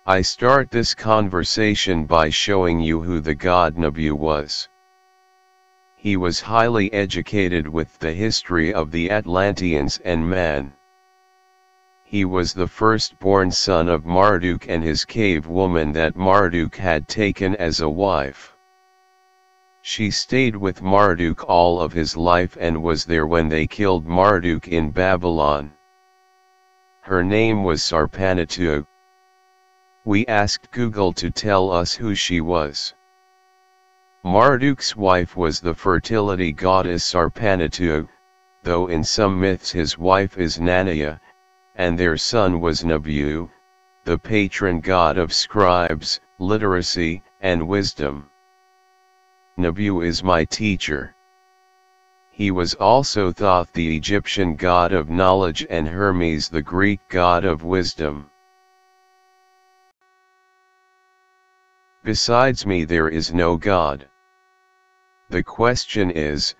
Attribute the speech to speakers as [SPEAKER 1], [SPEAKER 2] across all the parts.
[SPEAKER 1] I start this conversation by showing you who the god Nabu was. He was highly educated with the history of the Atlanteans and man. He was the firstborn son of Marduk and his cave woman that Marduk had taken as a wife. She stayed with Marduk all of his life and was there when they killed Marduk in Babylon. Her name was Sarpanituᵐ. We asked Google to tell us who she was. Marduk's wife was the fertility goddess Sarpanituᵐ, though in some myths his wife is Nanaya, and their son was Nabu, the patron god of scribes, literacy, and wisdom. Nabu is my teacher. He was also Thoth, the Egyptian god of knowledge, and Hermes, the Greek god of wisdom. Besides me there is no God. The question is,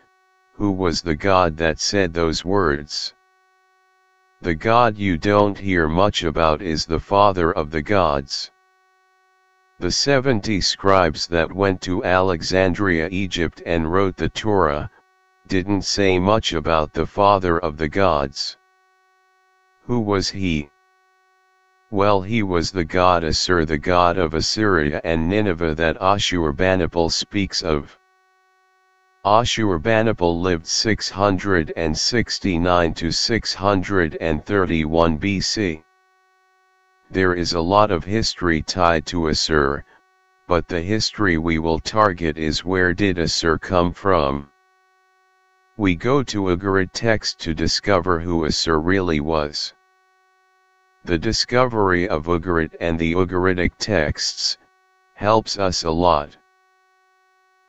[SPEAKER 1] who was the God that said those words? The God you don't hear much about is the father of the gods. The 70 scribes that went to Alexandria, Egypt and wrote the Torah, didn't say much about the father of the gods. Who was he? Well, he was the god Assur, the god of Assyria and Nineveh that Ashurbanipal speaks of. Ashurbanipal lived 669 to 631 BC. There is a lot of history tied to Assur, but the history we will target is where did Assur come from. We go to Ugarit text to discover who Assur really was. The discovery of Ugarit and the Ugaritic texts helps us a lot.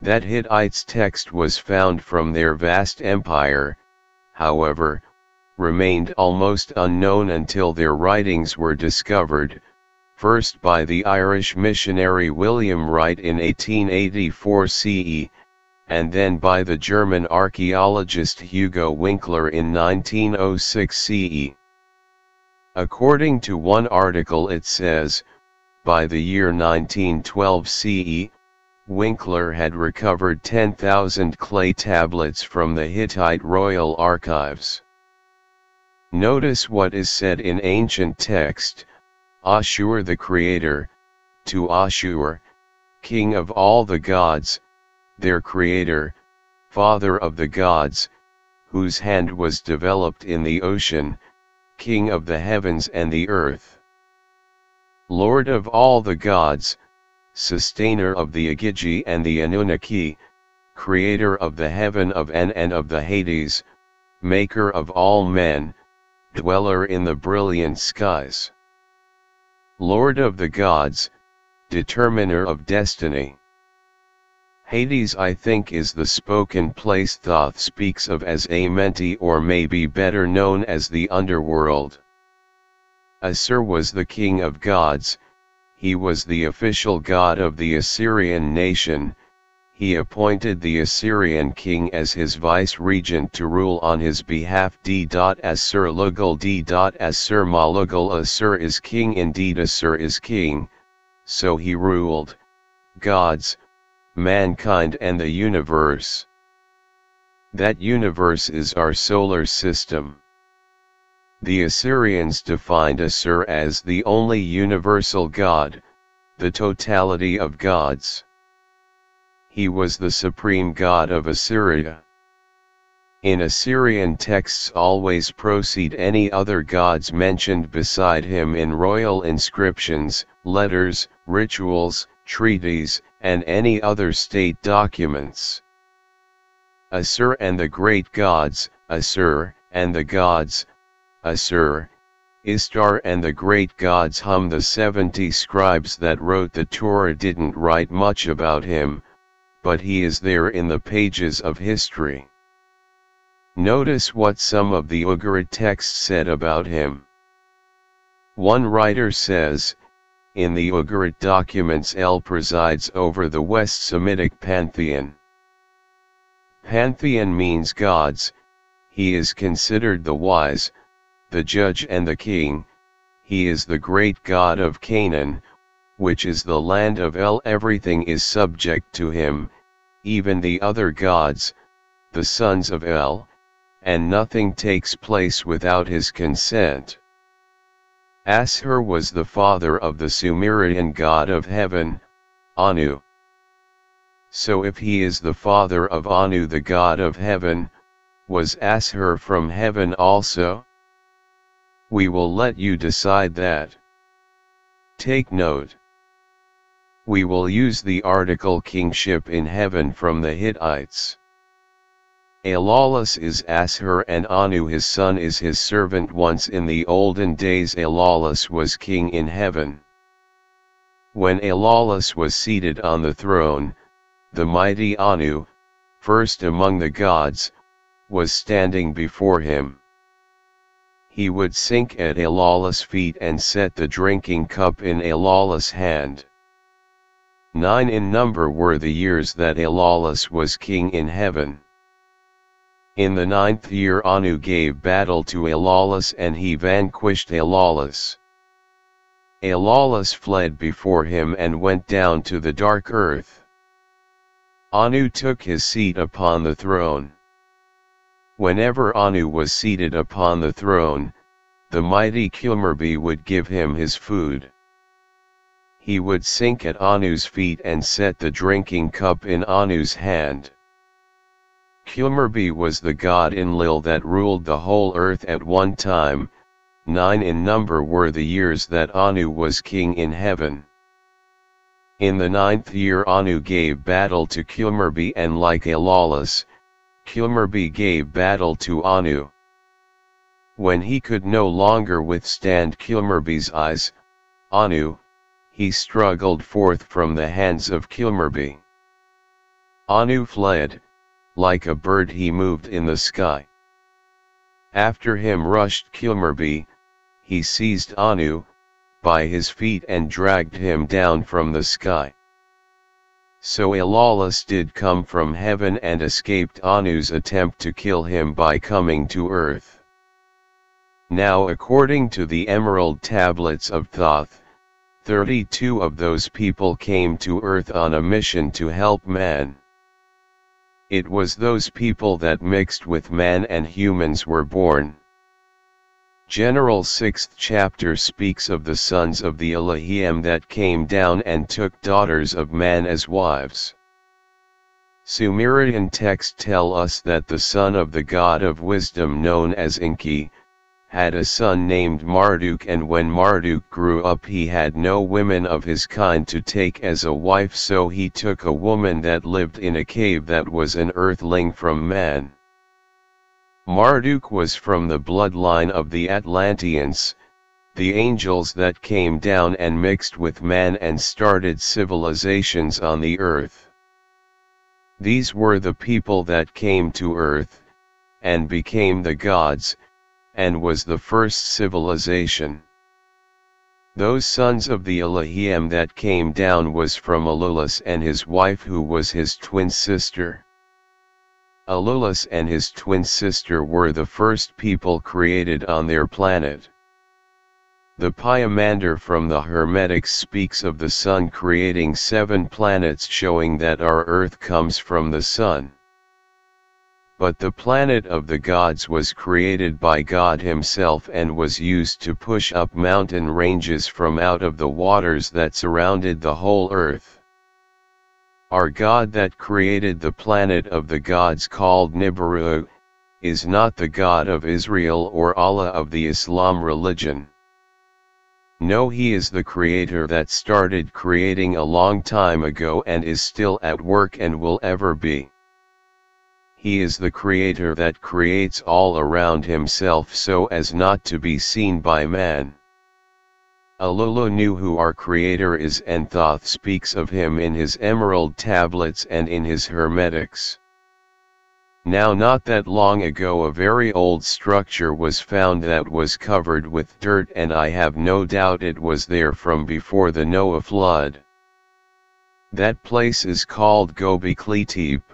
[SPEAKER 1] That Hittites text was found from their vast empire, however, remained almost unknown until their writings were discovered, first by the Irish missionary William Wright in 1884 CE, and then by the German archaeologist Hugo Winkler in 1906 CE. According to one article it says, by the year 1912 CE, Winkler had recovered 10,000 clay tablets from the Hittite royal archives. Notice what is said in ancient text, Ashur the creator, to Ashur, king of all the gods, their creator, father of the gods, whose hand was developed in the ocean, king of the heavens and the earth. Lord of all the gods, sustainer of the Agigi and the Anunnaki, creator of the heaven of En and of the Hades, maker of all men, dweller in the brilliant skies. Lord of the gods, determiner of destiny. Hades, I think, is the spoken place Thoth speaks of as Amenti, or maybe better known as the underworld. Assur was the king of gods. He was the official god of the Assyrian nation. He appointed the Assyrian king as his vice-regent to rule on his behalf. Assur Lugal Assur Malugal. Assur is king, indeed Assur is king, so he ruled gods, mankind and the universe. That universe is our solar system. The Assyrians defined Assur as the only universal god, the totality of gods. He was the supreme god of Assyria. In Assyrian texts always precede any other gods mentioned beside him in royal inscriptions, letters, rituals, treaties, and any other state documents. Assur and the great gods, Assur, and the gods, Assur, Istar and the great gods Hum. The 70 scribes that wrote the Torah didn't write much about him, but he is there in the pages of history. Notice what some of the Ugarit texts said about him. One writer says, in the Ugarit documents El presides over the West Semitic pantheon. Pantheon means gods. He is considered the wise, the judge and the king. He is the great god of Canaan, which is the land of El. Everything is subject to him, even the other gods, the sons of El, and nothing takes place without his consent. Ashur was the father of the Sumerian god of heaven, Anu. So if he is the father of Anu the god of heaven, was Ashur from heaven also? We will let you decide that. Take note. We will use the article kingship in heaven from the Hittites. Elaulis is Ashur and Anu his son is his servant. Once in the olden days Elaulis was king in heaven. When Elaulis was seated on the throne, the mighty Anu, first among the gods, was standing before him. He would sink at Elaulis' feet and set the drinking cup in Elaulis' hand. 9 in number were the years that Elaulis was king in heaven. In the 9th year Anu gave battle to Elaulis and he vanquished Elaulis. Elaulis fled before him and went down to the dark earth. Anu took his seat upon the throne. Whenever Anu was seated upon the throne, the mighty Kilmerbi would give him his food. He would sink at Anu's feet and set the drinking cup in Anu's hand. Kilmerbi was the god Enlil that ruled the whole earth at one time. 9 in number were the years that Anu was king in heaven. In the 9th year Anu gave battle to Kilmerbi and like Elaulis, Kilmerbi gave battle to Anu. When he could no longer withstand Kilmerbi's eyes, Anu, he struggled forth from the hands of Kilmerbi. Anu fled, like a bird he moved in the sky. After him rushed Kilmerbi, he seized Anu, by his feet and dragged him down from the sky. So Elaulis did come from heaven and escaped Anu's attempt to kill him by coming to earth. Now according to the emerald tablets of Thoth, 32 of those people came to earth on a mission to help man. It was those people that mixed with man and humans were born. General 6th chapter speaks of the sons of the Elohim that came down and took daughters of man as wives. Sumerian texts tell us that the son of the god of wisdom known as Enki, had a son named Marduk, and when Marduk grew up he had no women of his kind to take as a wife, so he took a woman that lived in a cave that was an earthling from man. Marduk was from the bloodline of the Atlanteans, the angels that came down and mixed with man and started civilizations on the earth. These were the people that came to earth, and became the gods, and was the first civilization. Those sons of the Elohim that came down was from Alulis and his wife who was his twin sister. Alulis and his twin sister were the first people created on their planet. The Pyamander from the Hermetics speaks of the sun creating 7 planets, showing that our earth comes from the sun. But the planet of the gods was created by God himself and was used to push up mountain ranges from out of the waters that surrounded the whole earth. Our God that created the planet of the gods called Nibiru, is not the God of Israel or Allah of the Islam religion. No, he is the creator that started creating a long time ago and is still at work and will ever be. He is the creator that creates all around himself so as not to be seen by man. Alulu knew who our creator is, and Thoth speaks of him in his emerald tablets and in his hermetics. Now not that long ago a very old structure was found that was covered with dirt, and I have no doubt it was there from before the Noah flood. That place is called Göbekli Tepe.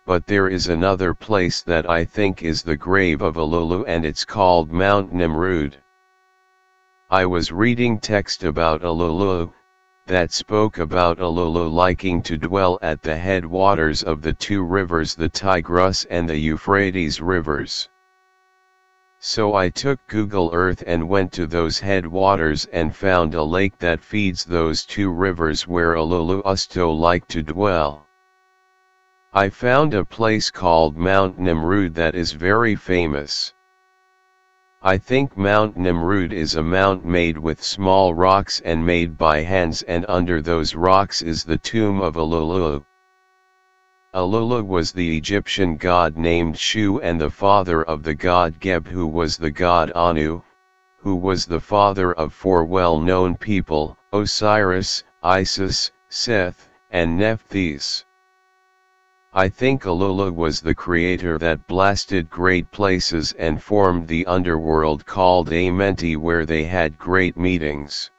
[SPEAKER 1] But there is another place that I think is the grave of Alulu, and it's called Mount Nimrud. I was reading text about Ololo, that spoke about Ololo liking to dwell at the headwaters of the two rivers, the Tigris and the Euphrates rivers. So I took Google Earth and went to those headwaters and found a lake that feeds those two rivers where Ololo Usto like to dwell. I found a place called Mount Nimrud that is very famous. I think Mount Nimrud is a mount made with small rocks and made by hands, and under those rocks is the tomb of Ololo. Ololo was the Egyptian god named Shu and the father of the god Geb, who was the god Anu, who was the father of four well-known people, Osiris, Isis, Seth, and Nephthys. I think Ololo was the creator that blasted great places and formed the underworld called Amenti, where they had great meetings.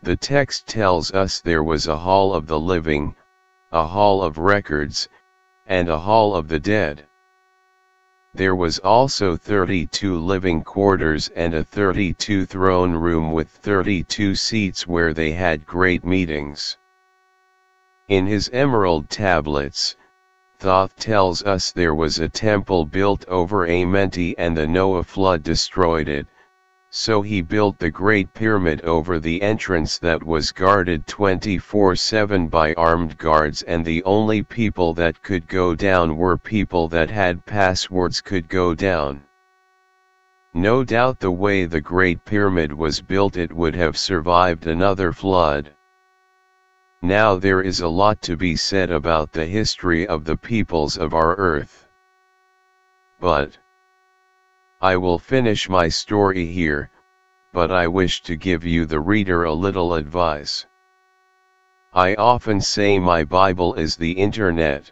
[SPEAKER 1] The text tells us there was a hall of the living, a hall of records, and a hall of the dead. There was also 32 living quarters and a 32 throne room with 32 seats where they had great meetings. In his emerald tablets, Thoth tells us there was a temple built over Amenti and the Noah flood destroyed it, so he built the Great Pyramid over the entrance that was guarded 24/7 by armed guards, and the only people that could go down were people that had passwords could go down. No doubt the way the Great Pyramid was built it would have survived another flood. Now there is a lot to be said about the history of the peoples of our earth. But I will finish my story here, but I wish to give you the reader a little advice. I often say my Bible is the internet.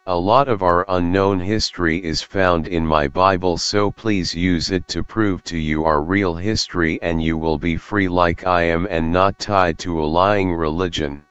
[SPEAKER 1] A lot of our unknown history is found in my Bible, so please use it to prove to you our real history, and you will be free like I am and not tied to a lying religion.